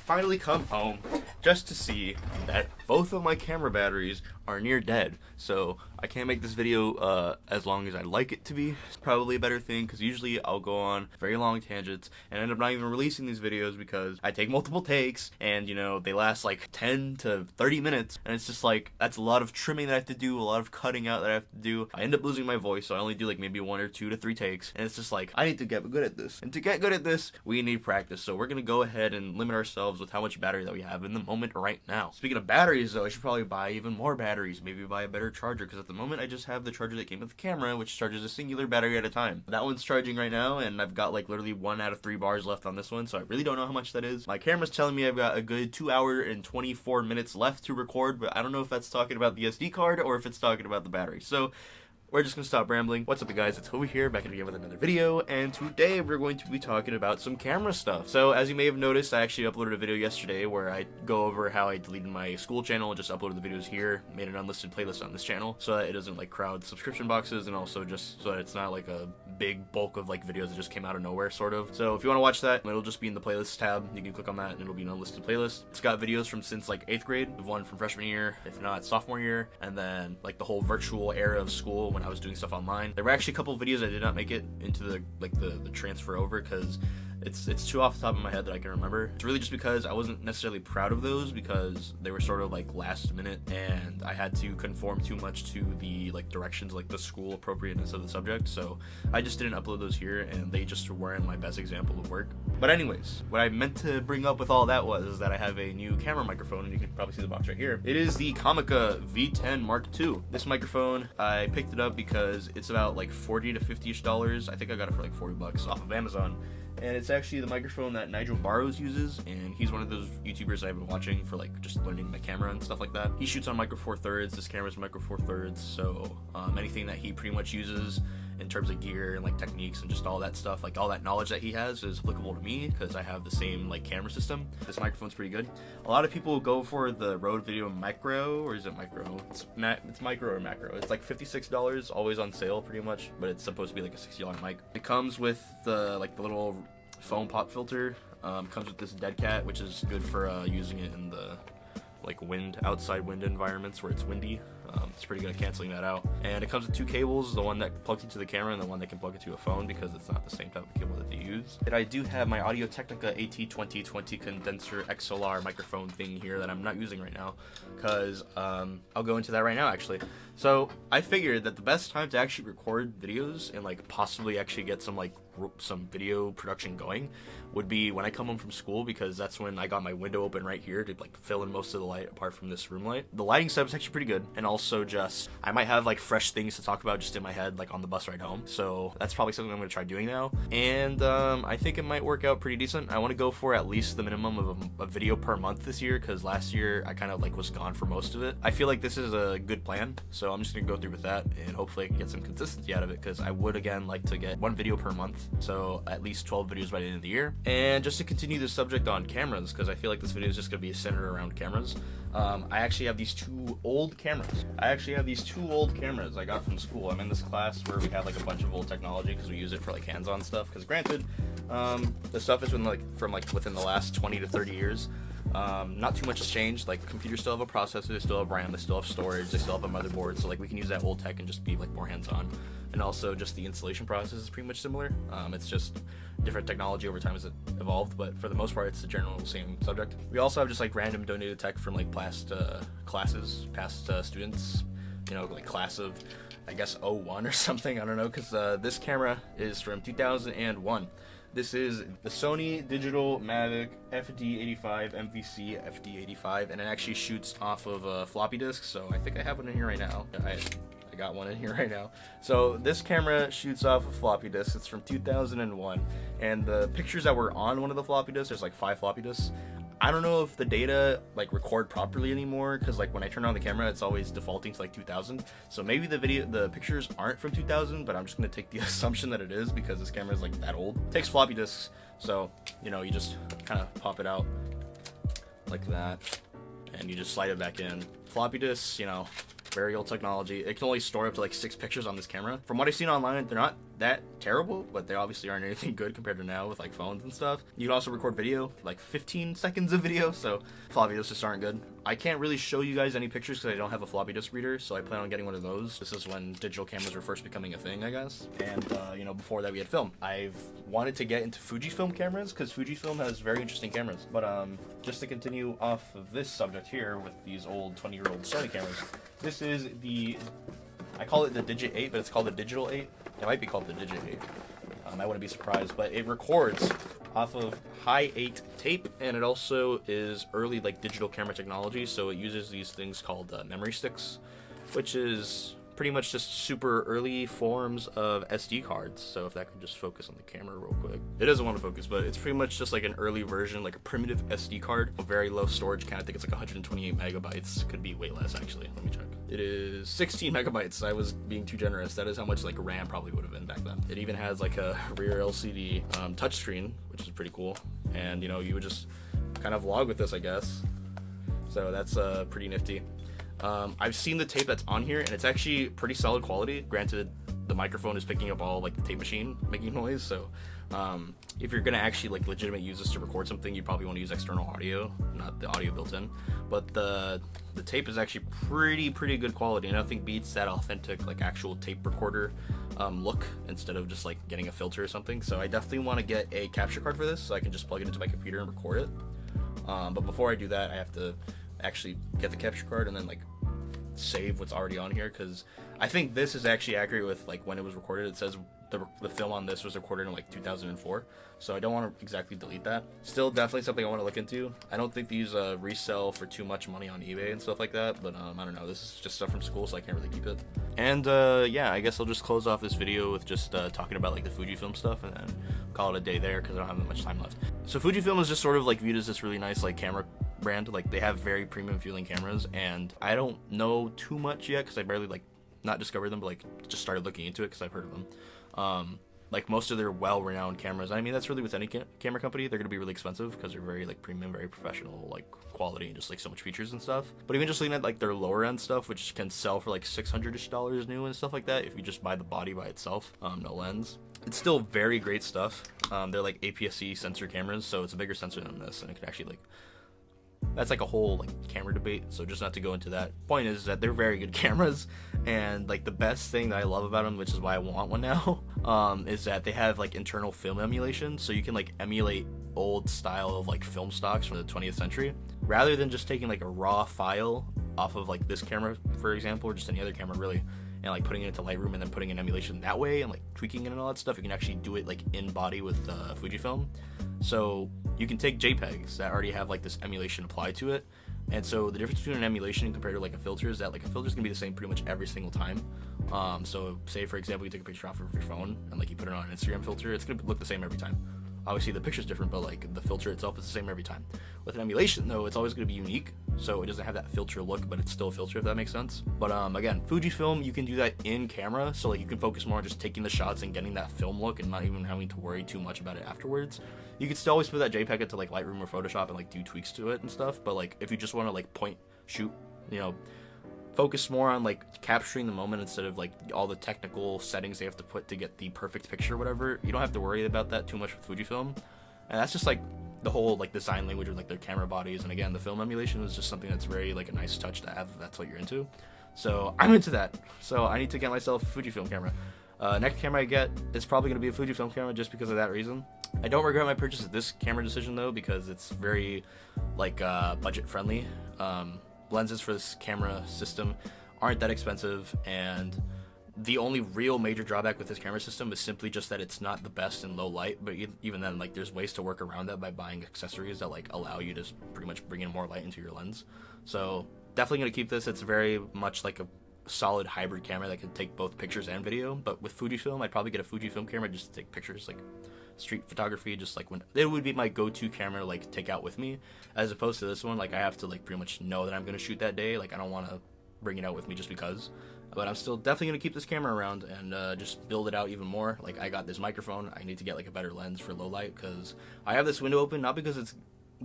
finally come home just to see that both of my camera batteries are near dead. So I can't make this video as long as I'd like it to be. It's probably a better thing because usually I'll go on very long tangents and end up not even releasing these videos because I take multiple takes and, you know, they last like 10 to 30 minutes and it's just like, that's a lot of trimming that I have to do, a lot of cutting out that I have to do. I end up losing my voice, so I only do like maybe 1 or 2 to 3 takes, and it's just like, I need to get good at this. And to get good at this, we need practice. So we're gonna go ahead and limit ourselves with how much battery that we have in the moment right now. Speaking of batteries though, I should probably buy even more batteries, maybe buy a better charger, because at the moment I just have the charger that came with the camera, which charges a singular battery at a time. That one's charging right now, and I've got like literally 1 out of 3 bars left on this one, so I really don't know how much that is. My camera's telling me I've got a good 2 hour and 24 minutes left to record, but I don't know if that's talking about the SD card or if it's talking about the battery. So we're just gonna stop rambling. What's up, you guys? It's 𝘭𝘰𝘷𝘦 here, back again with another video, and today we're going to be talking about some camera stuff. So as you may have noticed, I actually uploaded a video yesterday where I go over how I deleted my school channel and just uploaded the videos here, made an unlisted playlist on this channel so that it doesn't like crowd subscription boxes, and also just so that it's not like a big bulk of like videos that just came out of nowhere, sort of. So if you want to watch that, it'll just be in the playlist tab. You can click on that and it'll be an unlisted playlist. It's got videos from since like 8th grade, one from freshman year, if not sophomore year, and then like the whole virtual era of school when I was doing stuff online. There were actually a couple of videos I did not make it into the transfer over because it's too off the top of my head that I can remember. It's really just because I wasn't necessarily proud of those because they were sort of like last minute and I had to conform too much to the like directions, like the school appropriateness of the subject. So I just didn't upload those here and they just weren't my best example of work. But anyways, what I meant to bring up with all that was that I have a new camera microphone, and you can probably see the box right here. It is the 𝘭𝘰𝘷𝘦 V10 Mark II. This microphone, I picked it up because it's about like $40 to $50-ish. I think I got it for like 40 bucks off of Amazon. And it's actually the microphone that Nigel Barrows uses, and he's one of those YouTubers I've been watching for like just learning the camera and stuff like that. He shoots on Micro Four Thirds. This camera's Micro Four Thirds, so anything that he pretty much uses in terms of gear and like techniques and just all that stuff, like all that knowledge that he has is applicable to me because I have the same like camera system. This microphone's pretty good. A lot of people go for the Rode Video Micro, or is it Micro? It's Micro or Macro. It's like $56, always on sale pretty much, but it's supposed to be like a $60 mic. It comes with the little foam pop filter. Comes with this dead cat, which is good for using it in the like outside wind environments where it's windy. It's pretty good at canceling that out. And it comes with 2 cables, the one that plugs into the camera and the one that can plug into a phone because it's not the same type of cable that they use. And I do have my Audio-Technica AT2020 condenser XLR microphone thing here that I'm not using right now because I'll go into that right now actually. So I figured that the best time to actually record videos and like possibly actually get some video production going would be when I come home from school, because that's when I got my window open right here to like fill in most of the light apart from this room light. The lighting setup is actually pretty good, and also just I might have like fresh things to talk about just in my head like on the bus ride home. So that's probably something I'm going to try doing now, and I think it might work out pretty decent. I want to go for at least the minimum of a video per month this year, because last year I kind of like was gone for most of it. I feel like this is a good plan, so I'm just going to go through with that and hopefully I can get some consistency out of it, because I would again like to get 1 video per month, so at least 12 videos by the end of the year. And just to continue the subject on cameras, because I feel like this video is just going to be centered around cameras, I actually have these 2 old cameras. I got from school. I'm in this class where we have like a bunch of old technology because we use it for like hands-on stuff, because granted, the stuff is from within the last 20 to 30 years. Not too much has changed. Like, computers still have a processor, they still have RAM, they still have storage, they still have a motherboard, so like we can use that old tech and just be like more hands-on. And also just the installation process is pretty much similar. It's just different technology over time as it evolved, but for the most part it's the general same subject. We also have just like random donated tech from like past students, you know, like class of I guess '01 or something, I don't know, because this camera is from 2001. This is the Sony Digital Mavic FD85 MVC FD85, and it actually shoots off of a floppy disk, so I think I have one in here right now. I got one in here right now. So this camera shoots off a floppy disk. It's from 2001, and the pictures that were on one of the floppy disks, there's like 5 floppy disks. I don't know if the data like record properly anymore, because like when I turn on the camera it's always defaulting to like 2000, so maybe the pictures aren't from 2000, but I'm just gonna take the assumption that it is because this camera is like that old. It takes floppy disks, so you know, you just kind of pop it out like that and you just slide it back in. Floppy disks, you know, very old technology. It can only store up to like 6 pictures on this camera. From what I've seen online, they're not that terrible, but they obviously aren't anything good compared to now with like phones and stuff. You can also record video, like 15 seconds of video, so floppy disks just aren't good. I can't really show you guys any pictures because I don't have a floppy disk reader, so I plan on getting one of those. This is when digital cameras were first becoming a thing, I guess. And, you know, before that we had film. I've wanted to get into Fujifilm cameras because Fujifilm has very interesting cameras. But just to continue off of this subject here with these old 20-year-old Sony cameras, this is the, I call it the Digit 8, but it's called the Digital 8. It might be called the Digit 8. I wouldn't be surprised, but it records off of high 8 tape, and it also is early like digital camera technology, so it uses these things called memory sticks, which is pretty much just super early forms of SD cards. So if that could just focus on the camera real quick. It doesn't want to focus, but it's pretty much just like an early version, like a primitive SD card, a very low storage count. I think it's like 128 megabytes, could be way less actually. Let me check. It is 16 megabytes. I was being too generous. That is how much like RAM probably would have been back then. It even has like a rear LCD touchscreen, which is pretty cool. And you know, you would just kind of vlog with this, I guess. So that's pretty nifty. I've seen the tape that's on here, and it's actually pretty solid quality. Granted, the microphone is picking up all like the tape machine making noise, so if you're gonna actually like legitimately use this to record something, you probably want to use external audio, not the audio built in. But the tape is actually pretty good quality, and nothing beats that authentic like actual tape recorder look instead of just like getting a filter or something. So I definitely want to get a capture card for this, so I can just plug it into my computer and record it. But before I do that, I have to actually get the capture card and then like save what's already on here, because I think this is actually accurate with like when it was recorded. It says the film on this was recorded in like 2004, so I don't want to exactly delete that. Still definitely something I want to look into. I don't think these resell for too much money on eBay and stuff like that, but I don't know, this is just stuff from school, so I can't really keep it. And yeah, I guess I'll just close off this video with just talking about like the Fujifilm stuff, and then call it a day there because I don't have that much time left. So Fujifilm is just sort of like viewed as this really nice like camera brand. Like they have very premium feeling cameras, and I don't know too much yet because I barely like not discovered them, but like just started looking into it because I've heard of them. Like most of their well-renowned cameras, I mean that's really with any camera company, they're gonna be really expensive because they're very like premium, very professional like quality, and just like so much features and stuff. But even just looking at like their lower end stuff, which can sell for like $600-ish new and stuff like that if you just buy the body by itself, no lens, it's still very great stuff. They're like APS-C sensor cameras, so it's a bigger sensor than this, and it can actually like, that's like a whole like camera debate, so just not to go into that. Point is that they're very good cameras, and like the best thing that I love about them, which is why I want one now, is that they have like internal film emulation, so you can like emulate old style of like film stocks from the 20th century rather than just taking like a raw file off of like this camera, for example, or just any other camera really, and like putting it into Lightroom and then putting an emulation that way and like tweaking it and all that stuff. You can actually do it like in body with Fujifilm. So you can take JPEGs that already have like this emulation applied to it, and so the difference between an emulation compared to like a filter is that like a filter is gonna be the same pretty much every single time. So say for example you take a picture off of your phone and like you put it on an Instagram filter, it's gonna look the same every time. Obviously the picture's different, but like the filter itself is the same every time. With an emulation though, it's always going to be unique, so it doesn't have that filter look, but it's still a filter, if that makes sense. But again, Fujifilm, you can do that in camera, so like you can focus more on just taking the shots and getting that film look and not even having to worry too much about it afterwards. You can still always put that JPEG into like Lightroom or Photoshop and like do tweaks to it and stuff, but like if you just want to like point, shoot, you know, focus more on like capturing the moment instead of like all the technical settings they have to put to get the perfect picture or whatever, you don't have to worry about that too much with Fujifilm. And that's just like the whole like design language of like their camera bodies. And again, the film emulation is just something that's very like a nice touch to have if that's what you're into. So I'm into that, so I need to get myself a Fujifilm camera. Next camera I get is probably going to be a Fujifilm camera just because of that reason. I don't regret my purchase of this camera decision though, because it's very like budget friendly. Lenses for this camera system aren't that expensive, and the only real major drawback with this camera system is simply just that it's not the best in low light, but even then like there's ways to work around that by buying accessories that like allow you to pretty much bring in more light into your lens. So definitely going to keep this. It's very much like a solid hybrid camera that can take both pictures and video, but with Fujifilm I'd probably get a Fujifilm camera just to take pictures, like street photography, just like when it would be my go-to camera to like take out with me, as opposed to this one like I have to like pretty much know that I'm going to shoot that day. Like I don't want to bring it out with me just because, but I'm still definitely going to keep this camera around and just build it out even more. Like I got this microphone, I need to get like a better lens for low light because I have this window open not because it's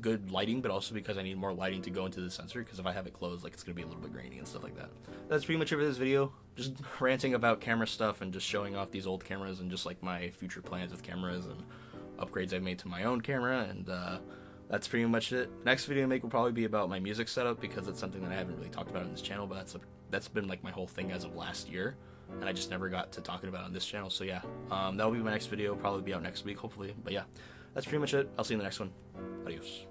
good lighting, but also because I need more lighting to go into the sensor, because if I have it closed, like, it's gonna be a little bit grainy and stuff like that. That's pretty much it for this video. Just ranting about camera stuff and just showing off these old cameras and just like my future plans with cameras and upgrades I've made to my own camera, and that's pretty much it. Next video I make will probably be about my music setup, because it's something that I haven't really talked about on this channel, but that's been like my whole thing as of last year, and I just never got to talking about it on this channel. So yeah, that'll be my next video, probably be out next week hopefully. But yeah, that's pretty much it. I'll see you in the next one. Adios.